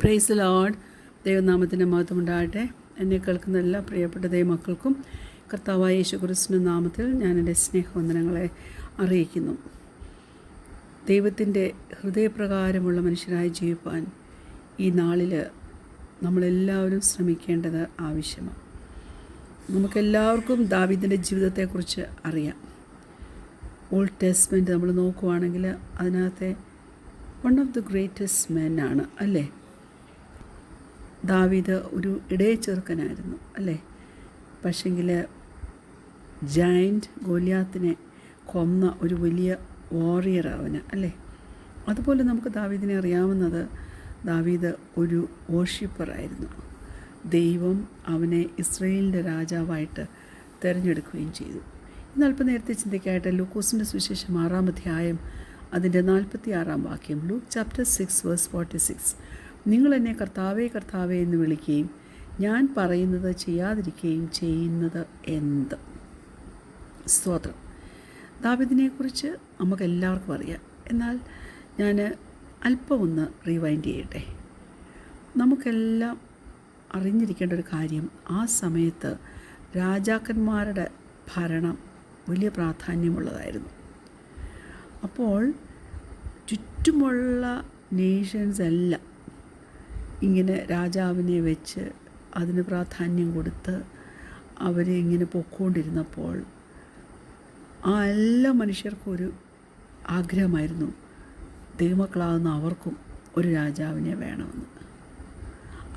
Praise Lord. ദൈവനാമത്തിൻ്റെ മഹത്വം ഉണ്ടാകട്ടെ. എന്നെ കേൾക്കുന്ന എല്ലാ പ്രിയപ്പെട്ട ദൈവമക്കൾക്കും കർത്താവായ യേശു ക്രിസ്തുവിൻ്റെ നാമത്തിൽ ഞാൻ എൻ്റെ സ്നേഹവന്ദനങ്ങളെ അറിയിക്കുന്നു. ദൈവത്തിൻ്റെ ഹൃദയപ്രകാരമുള്ള മനുഷ്യരായി ജീവിപ്പാൻ ഈ നാളിൽ നമ്മളെല്ലാവരും ശ്രമിക്കേണ്ടത് ആവശ്യമാണ്. നമുക്കെല്ലാവർക്കും ദാവീദിൻ്റെ ജീവിതത്തെക്കുറിച്ച് അറിയാം. ഓൾഡ് ടെസ്റ്റ്മെൻറ്റ് നമ്മൾ നോക്കുവാണെങ്കിൽ അതിനകത്തെ one of the greatest men ആണ് അല്ലേ. ദാവീദ് ഒരു ഇടയച്ചെറുക്കനായിരുന്നു അല്ലേ. പക്ഷെങ്കിൽ ജയൻറ്റ് ഗോലിയാത്തിനെ കൊന്ന ഒരു വലിയ വാറിയർ അവന് അല്ലേ. അതുപോലെ നമുക്ക് ദാവീദിനെ അറിയാവുന്നത്, ദാവീദ് ഒരു വോർഷിപ്പറായിരുന്നു. ദൈവം അവനെ ഇസ്രയേലിൻ്റെ രാജാവായിട്ട് തിരഞ്ഞെടുക്കുകയും ചെയ്തു. ഇന്ന് അല്പം നേരത്തെ ചിന്തിക്കായിട്ട് ലൂക്കോസിൻ്റെ സുവിശേഷം 6-ാം അധ്യായം അതിൻ്റെ 46-ാം വാക്യം, ലൂക്ക് ചാപ്റ്റർ 6 വേഴ്സ് 46. നിങ്ങൾ എന്നെ കർത്താവേ കർത്താവേ എന്ന് വിളിക്കുകയും ഞാൻ പറയുന്നത് ചെയ്യാതിരിക്കുകയും ചെയ്യുന്നത് എന്ത്? സ്തോത്രം. ദാവീദിനെക്കുറിച്ച് നമുക്കെല്ലാവർക്കും അറിയാം. എന്നാൽ ഞാൻ അല്പം ഒന്ന് റീവൈൻഡ് ചെയ്യട്ടെ. നമുക്കെല്ലാം അറിഞ്ഞിരിക്കേണ്ട ഒരു കാര്യം, ആ സമയത്ത് രാജാക്കന്മാരുടെ ഭരണം വലിയ പ്രാധാന്യമുള്ളതായിരുന്നു. അപ്പോൾ ചുറ്റുമുള്ള നേഷൻസ് എല്ലാം ഇങ്ങനെ രാജാവിനെ വെച്ച് അതിന് പ്രാധാന്യം കൊടുത്ത് അവർ ഇങ്ങനെ പൊയ്ക്കൊണ്ടിരുന്നപ്പോൾ ആ എല്ലാ മനുഷ്യർക്കും ഒരു ആഗ്രഹമായിരുന്നു, ദൈവമക്കളാകുന്ന അവർക്കും ഒരു രാജാവിനെ വേണമെന്ന്.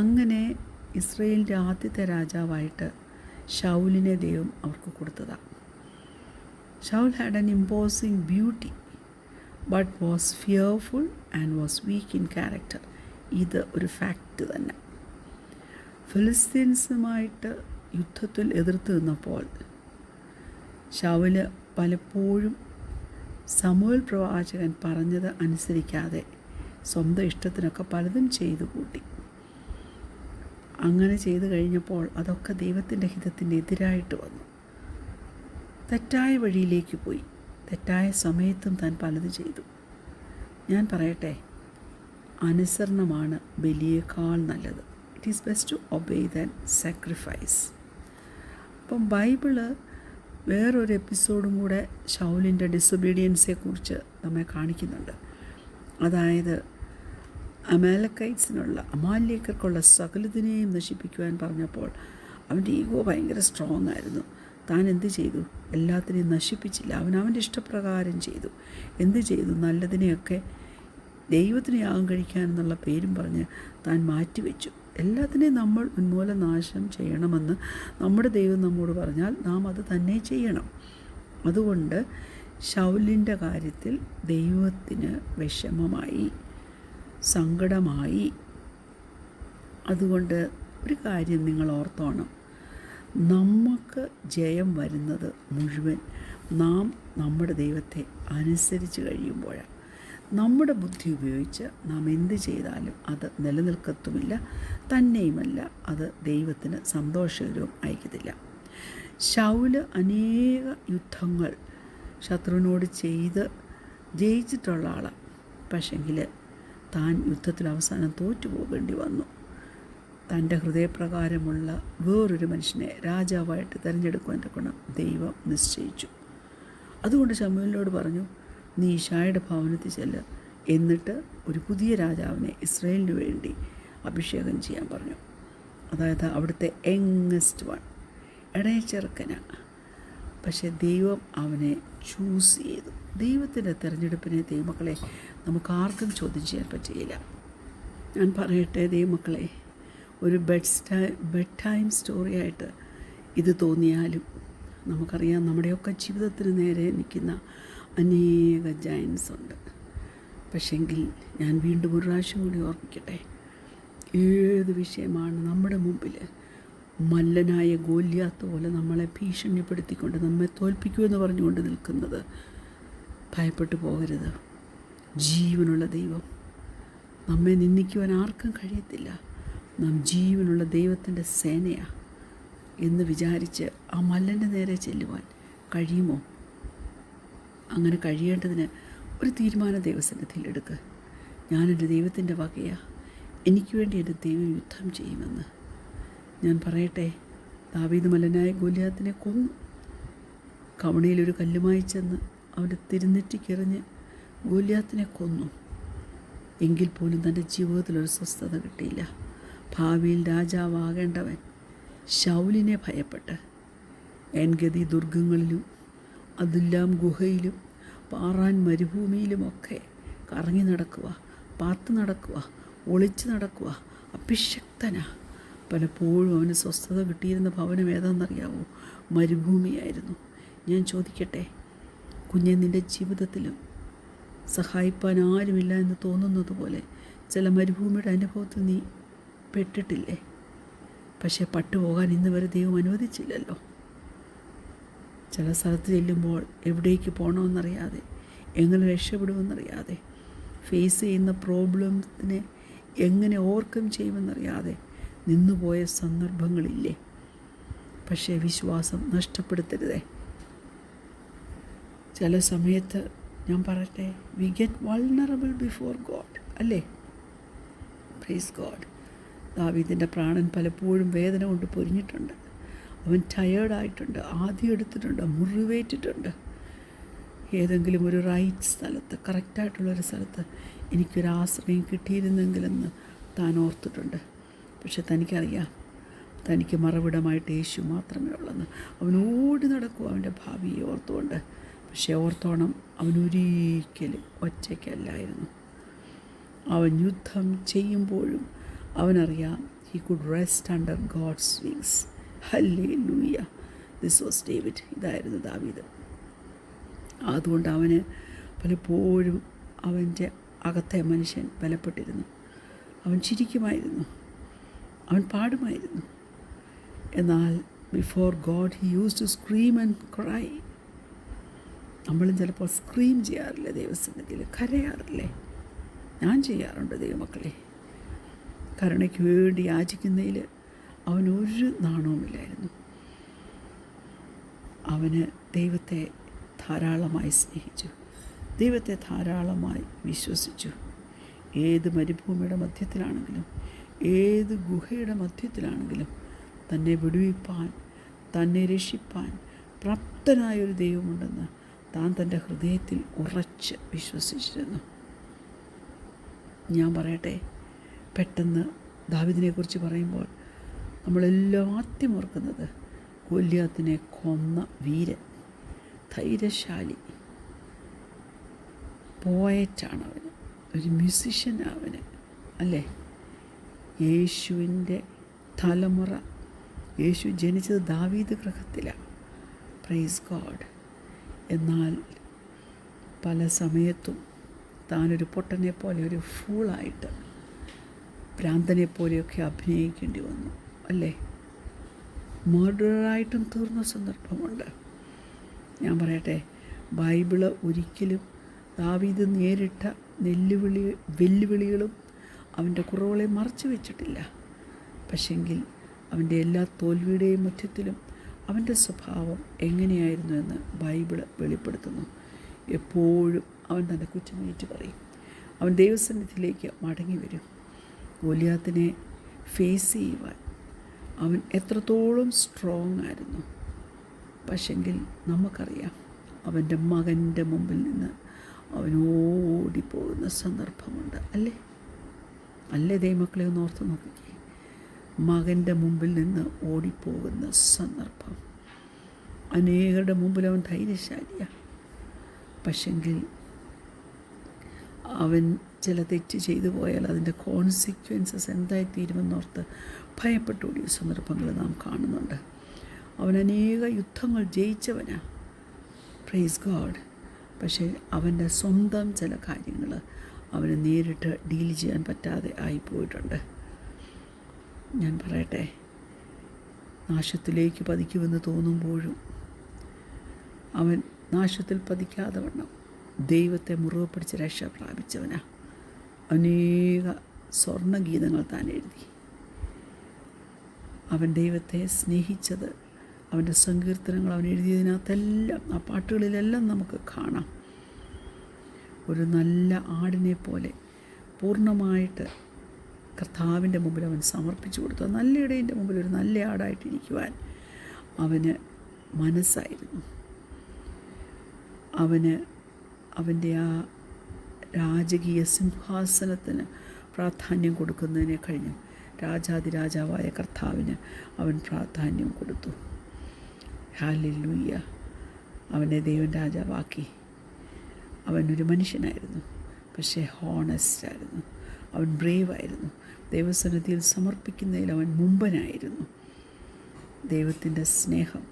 അങ്ങനെ ഇസ്രയേലിൻ്റെ ആദ്യത്തെ രാജാവായിട്ട് ശൗലിനെ ദൈവം അവർക്ക് കൊടുത്തതാണ്. Saul had an imposing beauty but was fearful and was weak in character. ഇത് ഒരു ഫാക്റ്റ് തന്നെ. ഫിലിസ്തീൻസുമായിട്ട് യുദ്ധത്തിൽ എതിർത്ത് നിന്നപ്പോൾ ശൗല് പലപ്പോഴും സമൂവേൽ പ്രവാചകൻ പറഞ്ഞത് അനുസരിക്കാതെ സ്വന്തം ഇഷ്ടത്തിനൊക്കെ പലതും ചെയ്തു കൂട്ടി. അങ്ങനെ ചെയ്തു കഴിഞ്ഞപ്പോൾ അതൊക്കെ ദൈവത്തിൻ്റെ ഹിതത്തിന് എതിരായിട്ട് വന്നു. തെറ്റായ വഴിയിലേക്ക് പോയി. തെറ്റായ സമയത്തും താൻ പലത് ചെയ്തു. ഞാൻ പറയട്ടെ, അനുസരണമാണ് ബലിയേക്കാൾ നല്ലത്. It is best to obey than sacrifice. അപ്പം ബൈബിള് വേറൊരു എപ്പിസോഡും കൂടെ ശൗലിൻ്റെ ഡിസൊബീഡിയൻസിനെക്കുറിച്ച് നമ്മെ കാണിക്കുന്നുണ്ട്. അതായത് അമാലേക്കർക്കുള്ള സകലതിനെയും നശിപ്പിക്കുവാൻ പറഞ്ഞപ്പോൾ അവൻ്റെ ഈഗോ ഭയങ്കര സ്ട്രോങ് ആയിരുന്നു. താൻ എന്ത് ചെയ്തു? എല്ലാത്തിനെയും നശിപ്പിച്ചില്ല. അവൻ്റെ ഇഷ്ടപ്രകാരം ചെയ്തു. എന്ത് ചെയ്തു? നല്ലതിനെയൊക്കെ ദൈവത്തിന് യാഗം കഴിക്കാനെന്നുള്ള പേരും പറഞ്ഞ് താൻ മാറ്റിവെച്ചു. എല്ലാത്തിനെയും നമ്മൾ ഉന്മൂലനാശം ചെയ്യണമെന്ന് നമ്മുടെ ദൈവം നമ്മോട് പറഞ്ഞാൽ നാം അത് തന്നെ ചെയ്യണം. അതുകൊണ്ട് ശൗലിൻ്റെ കാര്യത്തിൽ ദൈവത്തിന് വിഷമമായി, സങ്കടമായി. അതുകൊണ്ട് ഒരു കാര്യം നിങ്ങൾ ഓർത്തോണം, നമുക്ക് ജയം വരുന്നത് മുഴുവൻ നാം നമ്മുടെ ദൈവത്തെ അനുസരിച്ച് കഴിയുമ്പോഴാണ്. നമ്മുടെ ബുദ്ധി ഉപയോഗിച്ച് നാം എന്ത് ചെയ്താലും അത് നിലനിൽക്കത്തുമില്ല. തന്നെയുമല്ല, അത് ദൈവത്തിന് സന്തോഷകരവും അയക്കത്തില്ല. ശൗല് അനേക യുദ്ധങ്ങൾ ശത്രുവിനോട് ചെയ്ത് ജയിച്ചിട്ടുള്ള ആളാണ്. പക്ഷെങ്കിൽ താൻ യുദ്ധത്തിൽ അവസാനം തോറ്റുപോകേണ്ടി വന്നു. തൻ്റെ ഹൃദയപ്രകാരമുള്ള വേറൊരു മനുഷ്യനെ രാജാവായിട്ട് തിരഞ്ഞെടുക്കുവാൻ ഗുണം ദൈവം നിശ്ചയിച്ചു. അതുകൊണ്ട് ശമൂവേലിനോട് പറഞ്ഞു, നീ യിശായിയുടെ ഭവനത്തിൽ ചെല്ല്, എന്നിട്ട് ഒരു പുതിയ രാജാവിനെ ഇസ്രായേലിന് വേണ്ടി അഭിഷേകം ചെയ്യാൻ പറഞ്ഞു. അതായത് അവിടുത്തെ യങ്ങസ്റ്റ് വൺ, ഇടയച്ചെറുക്കനാണ്. പക്ഷേ ദൈവം അവനെ ചൂസ് ചെയ്തു. ദൈവത്തിൻ്റെ തിരഞ്ഞെടുപ്പിനെ ദൈവമക്കളെ നമുക്കാർക്കും ചോദ്യം ചെയ്യാൻ പറ്റിയില്ല. ഞാൻ പറയട്ടെ ദൈവമക്കളെ, ഒരു ബെഡ് ടൈം സ്റ്റോറിയായിട്ട് ഇത് തോന്നിയാലും നമുക്കറിയാം, നമ്മുടെയൊക്കെ ജീവിതത്തിന് നേരെ നിൽക്കുന്ന അനേക ജയൻസ് ഉണ്ട്. പക്ഷെങ്കിൽ ഞാൻ വീണ്ടും ഒരു പ്രാവശ്യം കൂടി ഓർമ്മിക്കട്ടെ, ഏത് വിഷയമാണ് നമ്മുടെ മുമ്പിൽ മല്ലനായ ഗോലിയാത്ത് പോലെ നമ്മളെ ഭീഷണിപ്പെടുത്തിക്കൊണ്ട് നമ്മെ തോൽപ്പിക്കുമെന്ന് പറഞ്ഞുകൊണ്ട് നിൽക്കുന്നത്, ഭയപ്പെട്ടു പോകരുത്. ജീവനുള്ള ദൈവം, നമ്മെ നിന്ദിക്കുവാൻ ആർക്കും കഴിയത്തില്ല. നാം ജീവനുള്ള ദൈവത്തിൻ്റെ സേനയാണ് എന്ന് വിചാരിച്ച് ആ മല്ലൻ്റെ നേരെ ചെല്ലുവാൻ കഴിയുമോ? അങ്ങനെ കഴിയേണ്ടതിന് ഒരു തീരുമാനം ദൈവസന്നിധിയിൽ എടുക്കുക. ഞാനെൻ്റെ ദൈവത്തിൻ്റെ വകയാണ്, എനിക്ക് വേണ്ടി എൻ്റെ ദൈവം യുദ്ധം ചെയ്യുമെന്ന്. ഞാൻ പറയട്ടെ, ദാവീദ് മല്ലനായ ഗോലിയാത്തിനെ കൊന്നു. കവണയിലൊരു കല്ലുമായി ചെന്ന് അവൻ്റെ തിരുനെറ്റിക്കെറിഞ്ഞ് ഗോലിയാത്തിനെ കൊന്നു. എങ്കിൽ പോലും തൻ്റെ ജീവിതത്തിലൊരു സ്വസ്ഥത കിട്ടിയില്ല. ഭാവിയിൽ രാജാവാകേണ്ടവൻ ശൗലിനെ ഭയപ്പെട്ട് എൻഗതി ദുർഗങ്ങളിലും അദുല്ലാം ഗുഹയിലും പാറാൻ മരുഭൂമിയിലുമൊക്കെ കറങ്ങി നടക്കുക, പാത്ത് നടക്കുക, ഒളിച്ച് നടക്കുക, അഭിഷക്തനാ. പലപ്പോഴും അവന് സ്വസ്ഥത കിട്ടിയിരുന്ന ഭവനം ഏതാണെന്നറിയാവോ? മരുഭൂമിയായിരുന്നു. ഞാൻ ചോദിക്കട്ടെ, കുഞ്ഞെ, നിൻ്റെ ജീവിതത്തിലും സഹായിപ്പാൻ ആരുമില്ല എന്ന് തോന്നുന്നത് പോലെ ചില മരുഭൂമിയുടെ അനുഭവത്തിൽ നീ പെട്ടിട്ടില്ലേ? പക്ഷേ പട്ടുപോകാൻ ഇന്ന് വരെ ദൈവം അനുവദിച്ചില്ലല്ലോ. ചില സ്ഥലത്ത് ചെല്ലുമ്പോൾ എവിടേക്ക് പോകണമെന്നറിയാതെ, എങ്ങനെ രക്ഷപ്പെടുമെന്നറിയാതെ, ഫേസ് ചെയ്യുന്ന പ്രോബ്ലംസിനെ എങ്ങനെ ഓവർകം ചെയ്യുമെന്നറിയാതെ നിന്നുപോയ സന്ദർഭങ്ങളില്ലേ? പക്ഷേ വിശ്വാസം നഷ്ടപ്പെടുത്തരുതേ. ചില സമയത്ത് ഞാൻ പറയട്ടെ, we get vulnerable before God, അല്ലേ? Praise God. ദാവീദിൻ്റെ പ്രാണൻ പലപ്പോഴും വേദന കൊണ്ട് പൊരിഞ്ഞിട്ടുണ്ട്. അവൻ ടയേർഡായിട്ടുണ്ട്, ആദ്യം എടുത്തിട്ടുണ്ട്, മുറിവേറ്റിട്ടുണ്ട്. ഏതെങ്കിലും ഒരു റൈറ്റ് സ്ഥലത്ത്, കറക്റ്റായിട്ടുള്ളൊരു സ്ഥലത്ത് എനിക്കൊരാശ്രയം കിട്ടിയിരുന്നെങ്കിലെന്ന് താൻ ഓർത്തിട്ടുണ്ട്. പക്ഷെ തനിക്കറിയാം, തനിക്ക് മറവിടമായിട്ട് യേശു മാത്രമേ ഉള്ളെന്ന്. അവൻ ഓടി നടക്കും അവൻ്റെ ഭാവിയെ ഓർത്തുകൊണ്ട്. പക്ഷേ ഓർത്തോണം, അവനൊരിക്കലും ഒറ്റയ്ക്കല്ലായിരുന്നു. അവൻ യുദ്ധം ചെയ്യുമ്പോഴും അവനറിയാം, he could rest under God's wings. Hallelujah. This was David. ഇതായിരുന്നു ദാവീദ്. അതുകൊണ്ട് അവന് പലപ്പോഴും അവൻ്റെ അകത്തെ മനുഷ്യൻ ബലപ്പെട്ടിരുന്നു. അവൻ ചിരിക്കുമായിരുന്നു, അവൻ പാടുമായിരുന്നു. എന്നാൽ before God he use to scream and cry. നമ്മളും ചിലപ്പോൾ സ്ക്രീം ചെയ്യാറില്ലേ ദൈവസന്നിധിയിൽ? കരയാറില്ലേ? ഞാൻ ചെയ്യാറുണ്ട് ദൈവമക്കളെ. കരുണയ്ക്ക് വേണ്ടി യാചിക്കുന്നതിൽ അവനൊരു നാണവുമില്ലായിരുന്നു. അവന് ദൈവത്തെ ധാരാളമായി സ്നേഹിച്ചു, ദൈവത്തെ ധാരാളമായി വിശ്വസിച്ചു. ഏത് മരുഭൂമിയുടെ മധ്യത്തിലാണെങ്കിലും, ഏത് ഗുഹയുടെ മധ്യത്തിലാണെങ്കിലും തന്നെ വിടുവിപ്പാൻ, തന്നെ രക്ഷിപ്പാൻ പ്രാപ്തനായൊരു ദൈവമുണ്ടെന്ന് താൻ തൻ്റെ ഹൃദയത്തിൽ ഉറച്ച് വിശ്വസിച്ചിരുന്നു. ഞാൻ പറയട്ടെ, പെട്ടെന്ന് ദാവീദിനെക്കുറിച്ച് പറയുമ്പോൾ നമ്മളെല്ലാം ആദ്യം ഓർക്കുന്നത് ഗോലിയാത്തിനെ കൊന്ന വീരൻ, ധൈര്യശാലി, പോയറ്റാണ് അവന്, ഒരു മ്യൂസിഷ്യനാണ് അല്ലേ? യേശുവിൻ്റെ തലമുറ, യേശു ജനിച്ചത് ദാവീദ് ഗൃഹത്തിലാണ്. Praise God. എന്നാൽ പല സമയത്തും താനൊരു പൊട്ടനെ പോലെ, ഒരു ഫൂളായിട്ട്, ഭ്രാന്തനെ പോലെയൊക്കെ അഭിനയിക്കേണ്ടി വന്നു, അല്ലേ? മർഡറായിട്ടും തീർന്ന സന്ദർഭമുണ്ട്. ഞാൻ പറയട്ടെ, ബൈബിള് ഒരിക്കലും ദാവീദ് നേരിട്ട വെല്ലുവിളികളും അവൻ്റെ കുറവുകളെ മറച്ചു വെച്ചിട്ടില്ല. പക്ഷെങ്കിൽ അവൻ്റെ എല്ലാ തോൽവിയുടെയും മധ്യത്തിലും അവൻ്റെ സ്വഭാവം എങ്ങനെയായിരുന്നു എന്ന് ബൈബിള് വെളിപ്പെടുത്തുന്നു. എപ്പോഴും അവൻ തൻ്റെ കുറ്റമേറ്റ് പറയും. അവൻ ദൈവസന്നിധിയിലേക്ക് മടങ്ങി വരും. ഗോലിയാത്തിനെ ഫേസ് ചെയ്യുവാൻ അവൻ എത്രത്തോളം സ്ട്രോങ് ആയിരുന്നു. പക്ഷെങ്കിൽ നമുക്കറിയാം, അവൻ്റെ മകൻ്റെ മുമ്പിൽ നിന്ന് അവൻ ഓടിപ്പോകുന്ന സന്ദർഭമുണ്ട്, അല്ലേ? അല്ലേ ദൈവമക്കളെ ഒന്ന് ഓർത്ത് നോക്കിക്കേ. മകൻ്റെ മുമ്പിൽ നിന്ന് ഓടിപ്പോകുന്ന സന്ദർഭം. അനേകരുടെ മുമ്പിൽ അവൻ ധൈര്യശാലിയാണ്. പക്ഷെങ്കിൽ അവൻ ചില തെറ്റ് ചെയ്തു പോയാൽ അതിൻ്റെ കോൺസിക്വൻസസ് എന്തായിത്തീരുമെന്നോർത്ത് ഭയപ്പെട്ടോടിയ സന്ദർഭങ്ങൾ നാം കാണുന്നുണ്ട്. അവൻ അനേക യുദ്ധങ്ങൾ ജയിച്ചവനാണ്, പ്രൈസ് ഗോഡ്. പക്ഷേ അവൻ്റെ സ്വന്തം ചില കാര്യങ്ങൾ അവന് നേരിട്ട് ഡീൽ ചെയ്യാൻ പറ്റാതെ ആയിപ്പോയിട്ടുണ്ട്. ഞാൻ പറയട്ടെ, നാശത്തിലേക്ക് പതിക്കുമെന്ന് തോന്നുമ്പോഴും അവൻ നാശത്തിൽ പതിക്കാതെ വണ്ണം ദൈവത്തെ മുറുകെ പിടിച്ച് രക്ഷ പ്രാപിച്ചവനാ. അനേക സ്വർണ്ണഗീതങ്ങൾ താൻ എഴുതി. അവൻ ദൈവത്തെ സ്നേഹിച്ചത്, അവൻ്റെ സങ്കീർത്തനങ്ങൾ അവൻ എഴുതിയതിനകത്തെല്ലാം, ആ പാട്ടുകളിലെല്ലാം നമുക്ക് കാണാം. ഒരു നല്ല ആടിനെ പോലെ പൂർണ്ണമായിട്ട് കർത്താവിൻ്റെ മുമ്പിൽ അവൻ സമർപ്പിച്ചു കൊടുത്തു. നല്ല ഇടയൻ്റെ മുമ്പിൽ ഒരു നല്ല ആടായിട്ടിരിക്കുവാൻ അവന് മനസ്സായിരുന്നു. അവൻ്റെ ആ രാജകീയ സിംഹാസനത്തിന് പ്രാധാന്യം കൊടുക്കുന്നതിനെ കഴിഞ്ഞും രാജാതിരാജാവായ കർത്താവിന് അവൻ പ്രാധാന്യം കൊടുത്തു. ഹല്ലേലൂയ. അവനെ ദൈവം രാജാവാക്കി. അവനൊരു മനുഷ്യനായിരുന്നു, പക്ഷേ ഹോണസ്റ്റായിരുന്നു. അവൻ ബ്രേവായിരുന്നു. ദൈവസന്നിധിയിൽ സമർപ്പിക്കുന്നതിൽ അവൻ മുമ്പനായിരുന്നു. ദൈവത്തിൻ്റെ സ്നേഹം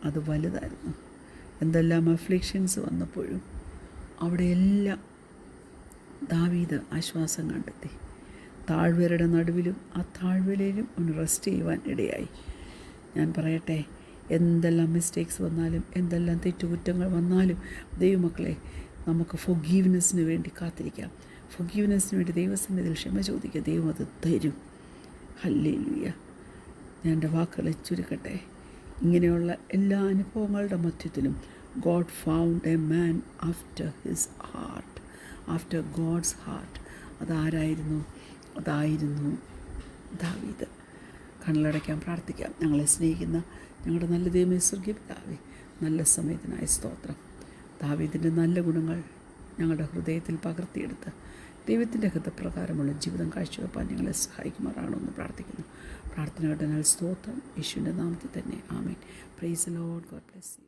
അത് വലുതായിരുന്നു. എന്തെല്ലാം അഫ്ലിക്ഷൻസ് വന്നപ്പോഴും അവിടെയെല്ലാം ദാവീദ് ആശ്വാസം കണ്ടെത്തി. താഴ്വരയുടെ നടുവിലും ആ താഴ്വരയിലും അവന് റെസ്റ്റ് ചെയ്യുവാൻ ഇടയായി. ഞാൻ പറയട്ടെ, എന്തെല്ലാം മിസ്റ്റേക്സ് വന്നാലും എന്തെല്ലാം തെറ്റുകുറ്റങ്ങൾ വന്നാലും ദൈവമക്കളെ, നമുക്ക് ഫൊർഗീവ്നെസ്സിന് വേണ്ടി കാത്തിരിക്കാം. ഫൊർഗീവ്നെസ്സിന് വേണ്ടി ദൈവസന്നിധിയിൽ ക്ഷമ ചോദിക്കുക. ദൈവം അത് തരും. ഹല്ലേലൂയ. ഞാൻ എൻ്റെ വാക്കുകളെ ചുരുക്കട്ടെ. ഇങ്ങനെയുള്ള എല്ലാ അനുഭവങ്ങളുടെ മധ്യത്തിലും God found a man after his heart, after God's heart. അതായിരുന്നു ദാവീദ്. കണ്ണടയ്ക്കാൻ പ്രാർത്ഥിക്കാം. ഞങ്ങളെ സ്നേഹിക്കുന്ന ഞങ്ങളുടെ നല്ല ദൈവമേ, സ്വർഗീയ പിതാവേ, നല്ല സമയത്തിനായ സ്തോത്രം. ദാവീദിൻ്റെ നല്ല ഗുണങ്ങൾ ഞങ്ങളുടെ ഹൃദയത്തിൽ പകർത്തിയെടുത്ത് ദൈവത്തിൻ്റെ ഹിതപ്രകാരമുള്ള ജീവിതം കാഴ്ചവെപ്പാൻ ഞങ്ങളെ സഹായിക്കുമാറാണെന്ന് പ്രാർത്ഥിക്കുന്നു. പ്രാർത്ഥന കേട്ടതിനാൽ സ്തോത്രം. യേശുവിൻ്റെ നാമത്തിൽ തന്നെ ആമേൻ. Praise the Lord. God bless U.